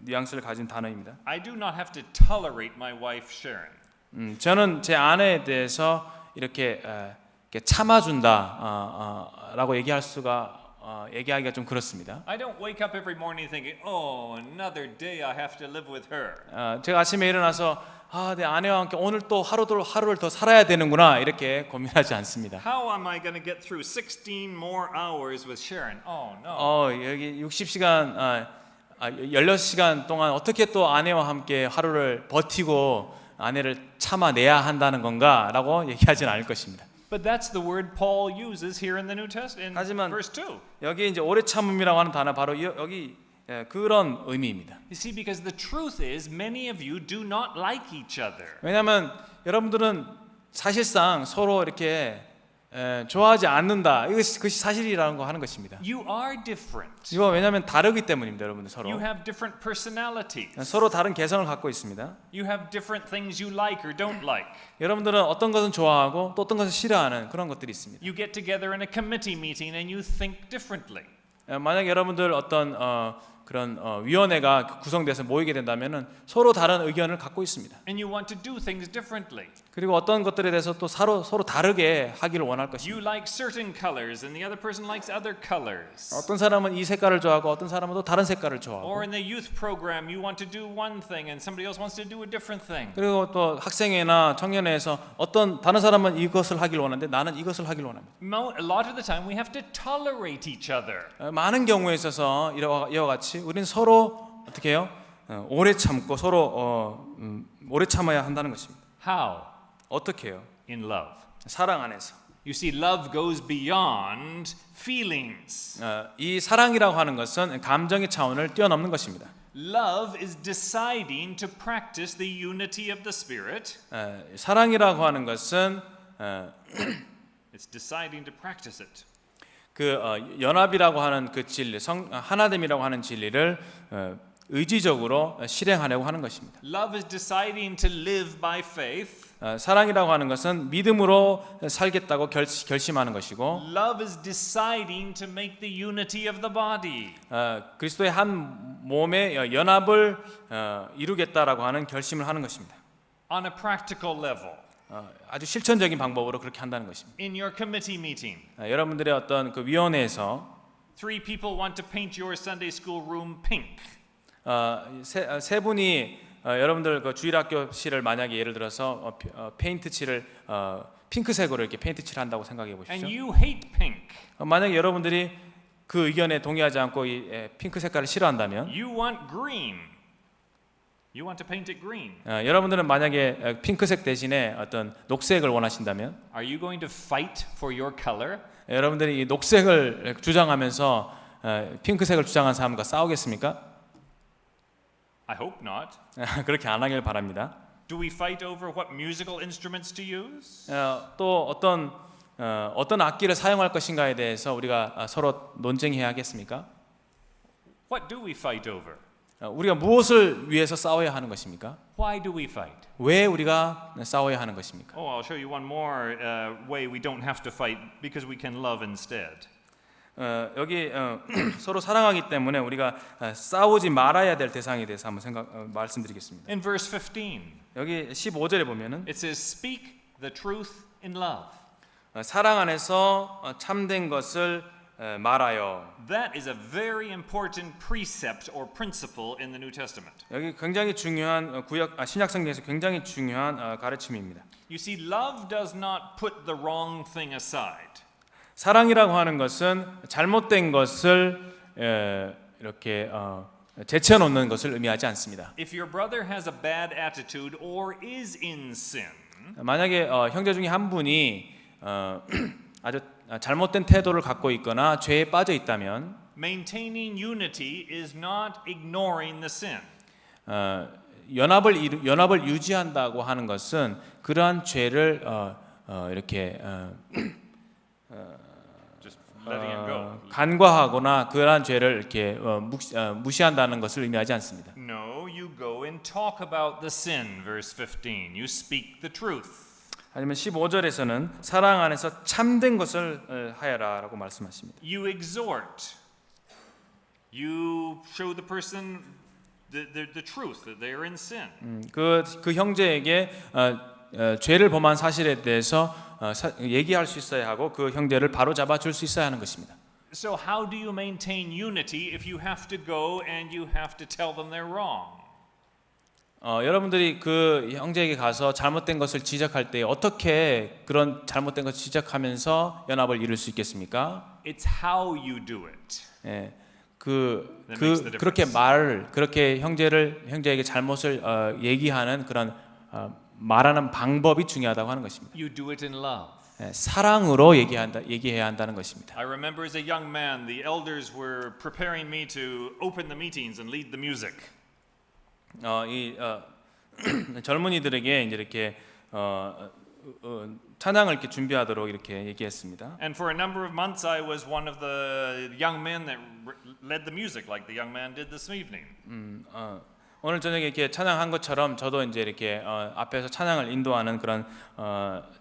뉘앙스를 가진 단어입니다. I do not have to tolerate my wife Sharon. 저는 제 아내에 대해서 이렇게 참아준다라고 얘기하기가 좀 그렇습니다. I don't wake up every morning thinking, "Oh, another day I have to live with her." 제가 아침에 일어나서 내 아내와 함께 오늘 또 하루를 더 살아야 되는구나 이렇게 고민하지 않습니다. How am I going to get through 16 more hours with Sharon? Oh no. 여기 60시간 16시간 동안 어떻게 또 아내와 함께 하루를 버티고 아내를 참아내야 한다는 건가라고 얘기하지는 않을 것입니다. But that's the word Paul uses here in the New Testament in 하지만 verse 2. 여기 이제 오래 참음이라고 하는 단어 바로 여기 그런 의미입니다. You see, because the truth is, many of you do not like each other. 왜냐하면 여러분들은 사실상 서로 이렇게 좋아하지 않는다. 그것이 사실이라는 거 하는 것입니다. You are different. 이거 왜냐하면 다르기 때문입니다, 여러분들 서로. You have different personalities. 서로 다른 개성을 갖고 있습니다. You have different things you like or don't like. 여러분들은 어떤 것은 좋아하고 또 어떤 것은 싫어하는 그런 것들이 있습니다. You get together in a committee meeting and you think differently. 만약 여러분들 어떤 그런 위원회가 구성돼서 모이게 된다면은 서로 다른 의견을 갖고 있습니다. And you want to do things differently. 그리고 어떤 것들에 대해서 또 서로 다르게 하기를 원할 것입니다. You like certain colors and the other person likes other colors. 어떤 사람은 이 색깔을 좋아하고 어떤 사람은 또 다른 색깔을 좋아하고. Or in the youth program you want to do one thing and somebody else wants to do a different thing. 그리고 또 학생회나 청년회에서 어떤 다른 사람은 이것을 하길 원하는데 나는 이것을 하길 원합니다. A lot of the time we have to tolerate each other. 많은 경우에 있어서 이와 같이 우리는 서로 어떻게 해요? 오래 참고 서로 오래 참아야 한다는 것입니다. How? 어떻게 해요? In love. 사랑 안에서. You see, love goes beyond feelings. 이 사랑이라고 하는 것은 감정의 차원을 뛰어넘는 것입니다. Love is deciding to practice the unity of the Spirit. 사랑이라고 하는 것은 It's deciding to practice it. 그 연합이라고 하는 그 진리, 하나됨이라고 하는 진리를 의지적으로 실행하려고 하는 것입니다. Love is deciding to live by faith. 사랑이라고 하는 것은 믿음으로 살겠다고 결심하는 것이고, Love is deciding to make the unity of the body. 그리스도의 한 몸의 연합을 이루겠다라고 하는 결심을 하는 것입니다. On a practical level. 아주 실천적인 방법으로 그렇게 한다는 것입니다. In your committee meeting. 여러분들의 어떤 그 위원회에서 Three people want to paint your Sunday school room pink. 세 분이 여러분들 그 주일학교실을 만약에 예를 들어서 페인트 칠을 핑크색으로 이렇게 페인트 칠한다고 생각해 And 보십시오. you hate pink. 만약에 여러분들이 그 의견에 동의하지 않고 이 핑크 색깔을 싫어한다면 You want green. You want to paint it green. 여러분들은 만약에 핑크색 대신에 어떤 녹색을 원하신다면 Are you going to fight for your color? 여러분들이 이 녹색을 주장하면서 핑크색을 주장한 사람과 싸우겠습니까? I hope not. 그렇게 안 하길 바랍니다. Do we fight over what musical instruments to use? 또 어떤 악기를 사용할 것인가에 대해서 우리가 서로 논쟁해야 하겠습니까? What do we fight over? 우리가 무엇을 위해서 싸워야 하는 것입니까? Why do we fight? 왜 우리가 싸워야 하는 것입니까? Oh, I'll show you one more way we don't have to fight because we can love instead. 여기 서로 사랑하기 때문에 우리가 싸우지 말아야 될 대상에 대해서 한번 말씀드리겠습니다. In verse 15, 여기 15절에 보면은 it says, "Speak the truth in love." 사랑 안에서 참된 것을 말하여. That is a very important precept or principle in the New Testament. 여기 굉장히 중요한 신약 성경에서 굉장히 중요한 가르침입니다. You see, love does not put the wrong thing aside. 사랑이라고 하는 것은 잘못된 것을 이렇게 제쳐놓는 것을 의미하지 않습니다. If your brother has a bad attitude or is in sin, 만약에 형제 중에 한 분이 아주 잘못된 태도를 갖고 있거나 죄에 빠져 있다면 maintaining unity is not ignoring the sin. 연합을 유지한다고 하는 것은 그러한 죄를 이렇게 Just letting it go. 간과하거나 그러한 죄를 이렇게 무시한다는 것을 의미하지 않습니다. No, you go and talk about the sin, verse 15. You speak the truth. 하지만 15절에서는 사랑 안에서 참된 것을 하여라라고 말씀하십니다. You exhort. You show the person the truth that they are in sin. 그 형제에게 죄를 범한 사실에 대해서 얘기할 수 있어야 하고 그 형제를 바로 잡아 줄 수 있어야 하는 것입니다. So how do you maintain unity if you have to go and you have to tell them they're wrong? 여러분들이 그 형제에게 가서 잘못된 것을 지적할 때 어떻게 그런 잘못된 것을 지적하면서 연합을 이룰 수 있겠습니까? It's how you do it. 그렇게 형제에게 잘못을 얘기하는 그런 말하는 방법이 중요하다고 하는 것입니다. You do it in love. 사랑으로 얘기해야 한다는 것입니다. I remember as a young man, the elders were preparing me to open the meetings and lead the music. 젊은이들에게 이제 이렇게 찬양을 이렇게 준비하도록 이렇게 얘기했습니다. And for a number of months, I was one of the young men that led the music, like the young man did this evening. 오늘 저녁에 이렇게 찬양한 것처럼 저도 이제 이렇게 앞에서 찬양을 인도하는 그런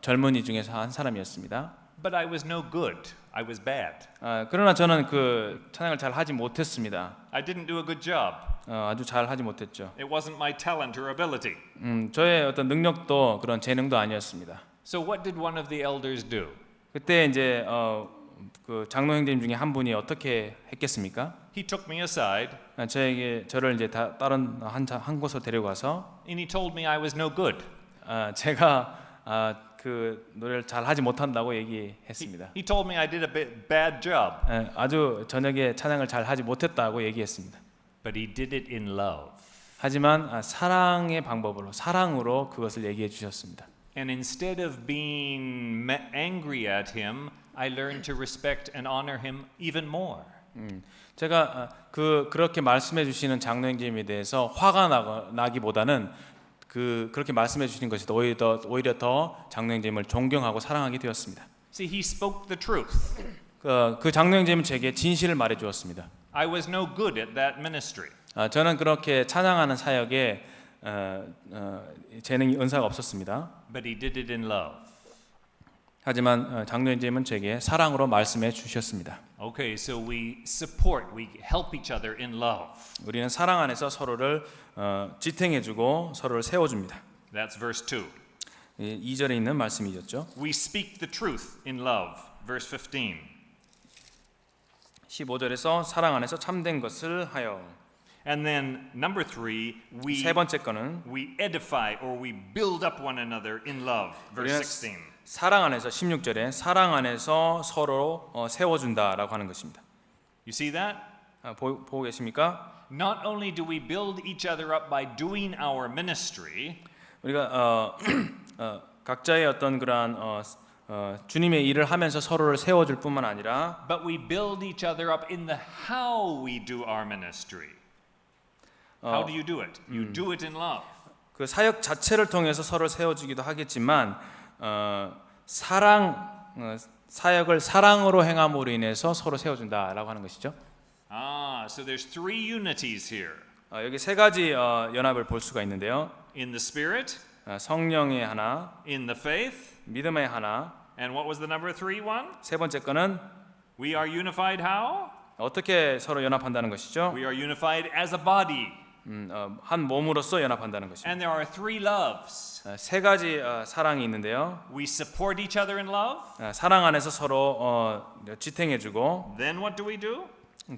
젊은이 중에서 한 사람이었습니다. But I was no good. I was bad. 그러나 저는 그 찬양을 잘 하지 못했습니다. I didn't do a good job. 아주 잘 하지 못했죠. It wasn't my talent or ability. 저의 어떤 능력도 그런 재능도 아니었습니다. So what did one of the elders do? 그때 이제 그 장로 형제님 중에 한 분이 어떻게 했겠습니까? He took me aside. 저를 이제 다른 한 곳으로 데려가서 And he told me I was no good. 제가 그 노래를 잘 하지 못한다고 얘기했습니다. He told me I did a bad job. 아주 저녁에 찬양을 잘 하지 못했다고 얘기했습니다. But he did it in love. 하지만 사랑의 방법으로 사랑으로 그것을 얘기해 주셨습니다. And instead of being angry at him, I learned to respect and honor him even more. 제가 그렇게 말씀해 주시는 장로 형제님에 대해서 화가 나기보다는 그렇게 말씀해 주시는 것이 오히려 더 장로 형제님을 존경하고 사랑하게 되었습니다. See, he spoke the truth. 그 장로 형제님은 제게 진실을 말해 주었습니다. I was no good at that ministry. 저는 그렇게 찬양하는 사역에 재능이 은사가 없었습니다. But he did it in love. 하지만 장로 형제님은 제게 사랑으로 말씀해 주셨습니다. Okay, so we support, we help each other in love. 우리는 사랑 안에서 서로를 지탱해주고 서로를 세워줍니다. That's verse 2. 2절에 있는 말씀이었죠. We speak the truth in love. Verse 15. 15절에서 사랑 안에서 참된 것을 하여. And then number 3, 세 번째 거는 we edify or we build up one another in love. Verse 우리는 16. 사랑 안에서 16절에 사랑 안에서 서로 세워준다라고 하는 것입니다. You see that? 보고 계십니까? Not only do we build each other up by doing our ministry, 우리가 각자의 어떤 그러한 주님의 일을 하면서 서로를 세워줄 뿐만 아니라 but we build each other up in the how we do our ministry. How do you do it? You do it in love. 그 사역 자체를 통해서 서로를 세워주기도 하겠지만 사역을 사랑으로 행함으로 인해서 서로 세워준다라고 하는 것이죠. So there's 3 unities here. 여기 세 가지 연합을 볼 수가 있는데요. In the Spirit, 성령의 하나, in the faith, 믿음의 하나, and what was the number 3 one? 세 번째 거는 We are unified how? 어떻게 서로 연합한다는 것이죠. We are unified as a body. 한 몸으로서 연합한다는 것입니다. And there are 3 loves. 세 가지 사랑이 있는데요. We support each other in love. 사랑 안에서 서로 지탱해주고, Then what do we do?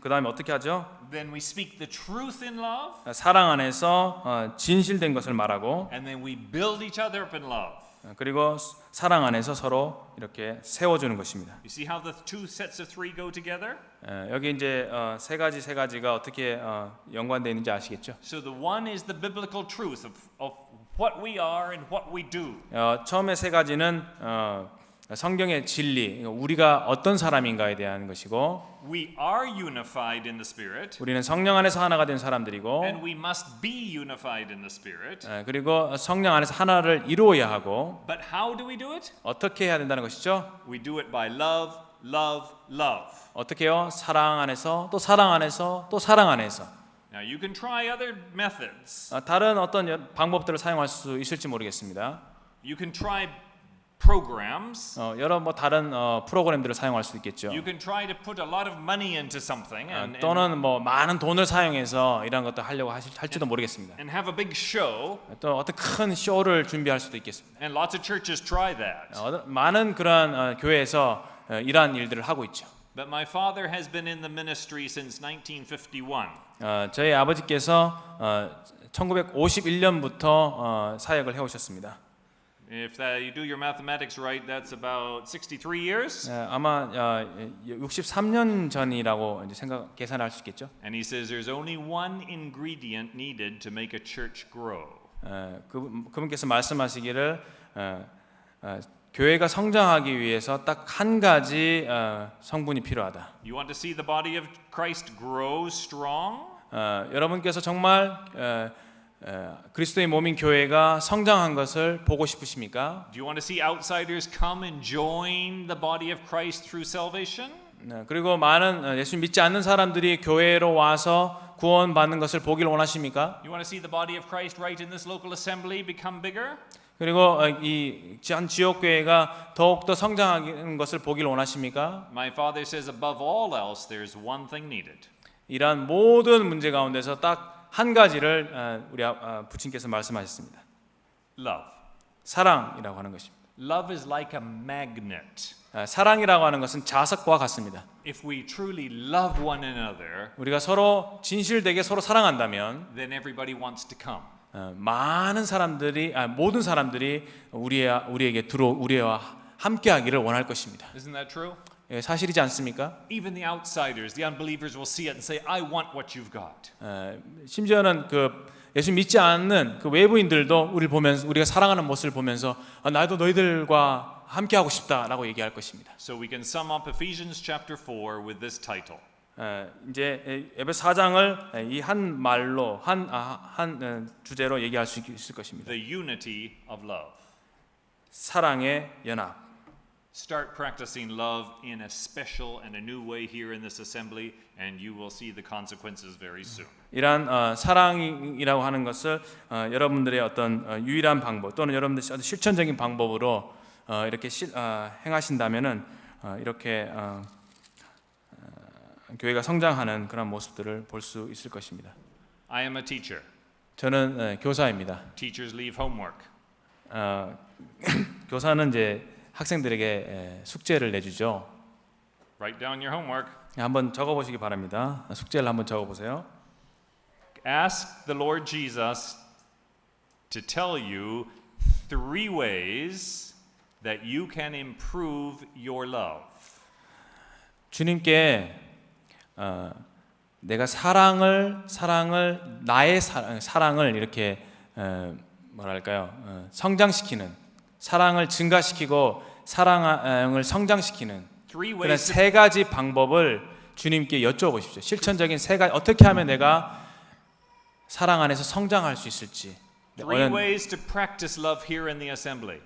그 다음에 어떻게 하죠? Then we speak the truth in love. 사랑 안에서 진실된 것을 말하고, And then we build each other up in love. 그리고 사랑 안에서 서로 이렇게 세워주는 것입니다. You see how the 2 sets of 3 go together? 여기 이제 세 가지가 어떻게 연관되어 있는지 아시겠죠? So the one is the biblical truth of what we are and what we do. 처음에 세 가지는 성경의 진리, 우리가 어떤 사람인가에 대한 것이고, We are unified in the Spirit. 우리는 성령 안에서 하나가 된 사람들이고, And we must be unified in the Spirit. 그리고 성령 안에서 하나를 이루어야 하고, But how do we do it? 어떻게 해야 된다는 것이죠? We do it by love, love, love. 어떻게요? 사랑 안에서 또 사랑 안에서 또 사랑 안에서. Now you can try other methods. 다른 어떤 방법들을 사용할 수 있을지 모르겠습니다. You can try programs. 여러 다른 프로그램들을 사용할 수 있겠죠. You can try to put a lot of money into something and 또는 많은 돈을 사용해서 이런 것도 하려고 할지도 모르겠습니다. have a big show. 또 어떤 큰 쇼를 준비할 수도 있겠습니다. And lots of churches try that. 많은 그런 교회에서 이러한 일들을 하고 있죠. But my father has been in the ministry since 1951. 저희 아버지께서 1951년부터 사역을 해오셨습니다. If you do your mathematics right, that's about 63 years. 아마 63년 전이라고 이제 계산할 수 있겠죠. And he says there's only one ingredient needed to make a church grow. 그분께서 말씀하시기를 교회가 성장하기 위해서 딱 한 가지 성분이 필요하다. You want to see the body of Christ grow strong? 여러분께서 정말 그리스도의 몸인 교회가 성장한 것을 보고 싶으십니까? Do you want to see outsiders come and join the body of Christ through salvation? 그리고 많은 예수 믿지 않는 사람들이 교회로 와서 구원받는 것을 보기를 원하십니까? You want to see the body of Christ right in this local assembly become bigger? 그리고 이 한 지역 교회가 더욱 더 성장하는 것을 보기를 원하십니까? My father says above all else there's one thing needed. 이러한 모든 문제 가운데서 딱 한 가지를 우리 부친께서 말씀하셨습니다. Love. 사랑이라고 하는 것입니다. Love is like a magnet. 사랑이라고 하는 것은 자석과 같습니다. If we truly love one another, 우리가 서로 진실되게 서로 사랑한다면 then everybody wants to come. 모든 사람들이 우리에게 우리와 함께하기를 원할 것입니다. Isn't that true? 사실이지 않습니까? Even the outsiders, the unbelievers will see it and say, I want what you've got. 심지어는 예수 믿지 않는 그 외부인들도 우리를 보면서 우리가 사랑하는 모습을 보면서 나도 너희들과 함께하고 싶다라고 얘기할 것입니다. So we can sum up Ephesians chapter 4 with this title. 이제 에베소 4장을 이 한 말로 한 주제로 얘기할 수 있을 것입니다. The unity of love. 사랑의 연합. Start practicing love in a special and a new way here in this assembly, and you will see the consequences very soon. 이러한 사랑이라고 하는 것을 여러분들의 어떤 유일한 방법 또는 여러분들의 어떤 실천적인 방법으로 이렇게 행하신다면은 이렇게 교회가 성장하는 그런 모습들을 볼 수 있을 것입니다. I am a teacher. 저는 교사입니다. Teachers leave homework. 교사는 이제 학생들에게 숙제를 내주죠. Write down your homework. 한번 적어보시기 바랍니다. 숙제를 한번 적어보세요. Ask the Lord Jesus to tell you 3 ways that you can improve your love. 주님께 내가 나의 사랑을 이렇게 뭐랄까요, 성장시키는, 사랑을 증가시키고 사랑을 성장시키는 3 그런 ways 3가지 방법을 주님께 여쭤보십시오. 실천적인 3가지, 어떻게 하면 내가 사랑 안에서 성장할 수 있을지, 3 ways to practice love here in the assembly.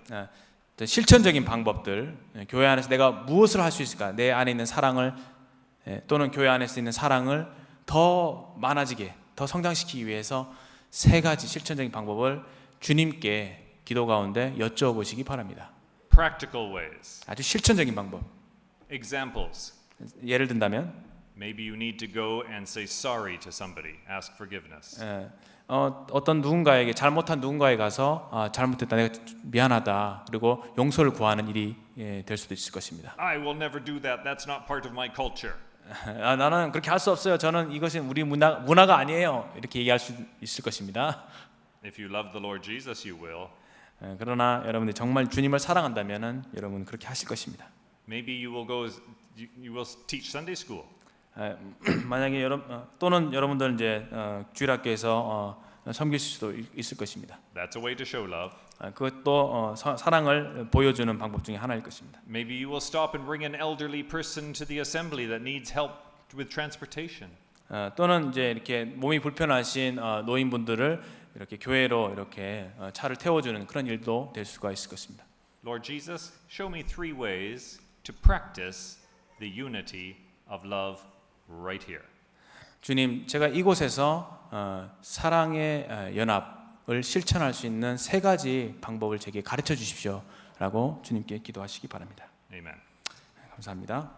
실천적인 방법들, 교회 안에서 내가 무엇을 할 수 있을까? 내 안에 있는 사랑을 또는 교회 안에서 있는 사랑을 더 많아지게, 더 성장시키기 위해서 3가지 실천적인 방법을 주님께 기도 가운데 여쭤보시기 바랍니다. Practical ways. 아주 실천적인 방법. Examples. 예를 든다면 Maybe you need to go and say sorry to somebody. Ask forgiveness. 어떤 누군가에게, 잘못한 누군가에 가서 잘못했다, 내가 미안하다, 그리고 용서를 구하는 일이 될 수도 있을 것입니다. I will never do that. That's not part of my culture. 나는 그렇게 할 수 없어요. 저는 이것은 우리 문화가 아니에요. 이렇게 얘기할 수 있을 것입니다. If you love the Lord Jesus, you will. 그러나 여러분들이 정말 주님을 사랑한다면은 여러분 그렇게 하실 것입니다. Maybe you will teach Sunday school. 만약에 또는 여러분들 이제 주일학교에서 섬길 수도 있을 것입니다. That's a way to show love. 그것도 사랑을 보여주는 방법 중에 하나일 것입니다. Maybe you will stop and bring an elderly person to the assembly that needs help with transportation. 또는 이제 이렇게 몸이 불편하신 노인분들을 이렇게 교회로 이렇게 차를 태워주는 그런 일도 될 수가 있을 것입니다. Lord Jesus, show me 3 ways to practice the unity of love right here. 주님, 제가 이곳에서 사랑의 연합을 실천할 수 있는 3가지 방법을 제게 가르쳐 주십시오라고 주님께 기도하시기 바랍니다. Amen. 감사합니다.